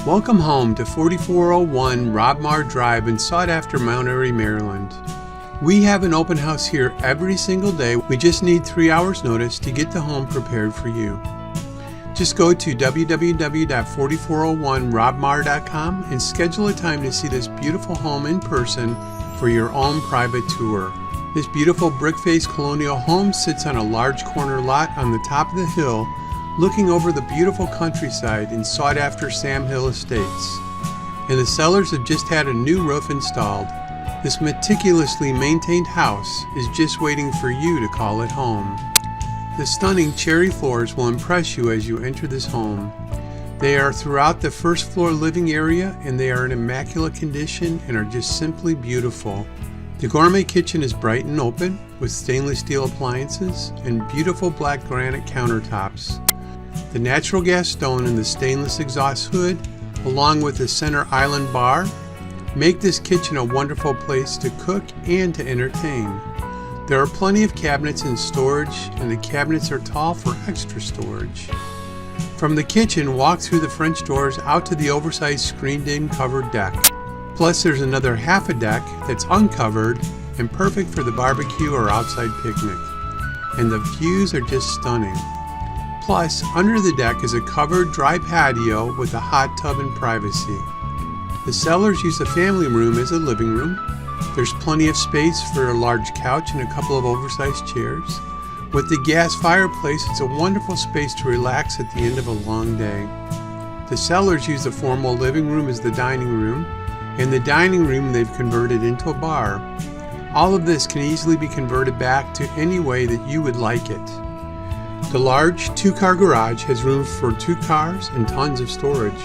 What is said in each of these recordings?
Welcome home to 4401 Robmar Drive in sought-after Mount Airy, Maryland. We have an open house here every single day. We just need 3 hours notice to get the home prepared for you. Just go to www.4401robmar.com and schedule a time to see this beautiful home in person for your own private tour. This beautiful brick-faced colonial home sits on a large corner lot on the top of the hill, looking over the beautiful countryside in sought-after Samhill estates. And the sellers have just had a new roof installed. This meticulously maintained house is just waiting for you to call it home. The stunning cherry floors will impress you as you enter this home. They are throughout the first floor living area, and they are in immaculate condition and are just simply beautiful. The gourmet kitchen is bright and open with stainless steel appliances and beautiful black granite countertops. The natural gas stove and the stainless exhaust hood, along with the center island bar, make this kitchen a wonderful place to cook and to entertain. There are plenty of cabinets in storage, and the cabinets are tall for extra storage. From the kitchen, walk through the French doors out to the oversized screened-in covered deck. Plus, there's another half a deck that's uncovered and perfect for the barbecue or outside picnic. And the views are just stunning. Plus, under the deck is a covered dry patio with a hot tub and privacy. The sellers use the family room as a living room. There's plenty of space for a large couch and a couple of oversized chairs. With the gas fireplace, it's a wonderful space to relax at the end of a long day. The sellers use the formal living room as the dining room, and the dining room they've converted into a bar. All of this can easily be converted back to any way that you would like it. The large 2-car garage has room for 2 cars and tons of storage,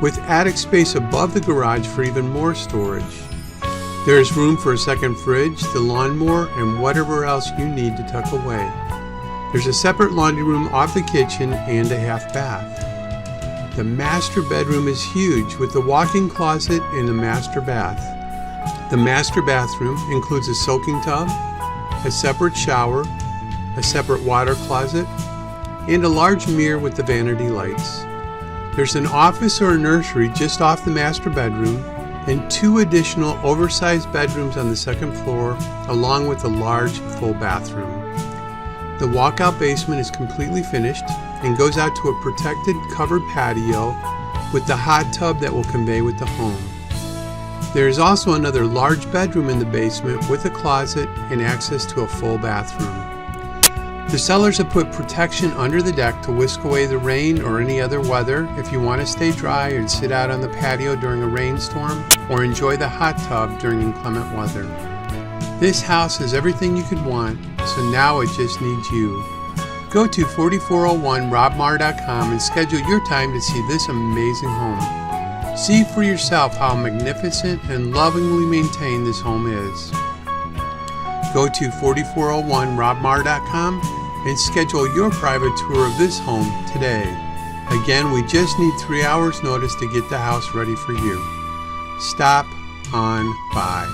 with attic space above the garage for even more storage. There is room for a second fridge, the lawnmower, and whatever else you need to tuck away. There's a separate laundry room off the kitchen and a half bath. The master bedroom is huge with a walk-in closet and a master bath. The master bathroom includes a soaking tub, a separate shower, a separate water closet, and a large mirror with the vanity lights. There's an office or a nursery just off the master bedroom, and 2 additional oversized bedrooms on the second floor, along with a large full bathroom. The walkout basement is completely finished and goes out to a protected covered patio with the hot tub that will convey with the home. There is also another large bedroom in the basement with a closet and access to a full bathroom. The sellers have put protection under the deck to whisk away the rain or any other weather if you want to stay dry and sit out on the patio during a rainstorm, or enjoy the hot tub during inclement weather. This house has everything you could want, so now it just needs you. Go to 4401robmar.com and schedule your time to see this amazing home. See for yourself how magnificent and lovingly maintained this home is. Go to 4401robmar.com and schedule your private tour of this home today. Again, we just need 3 hours notice to get the house ready for you. Stop on by.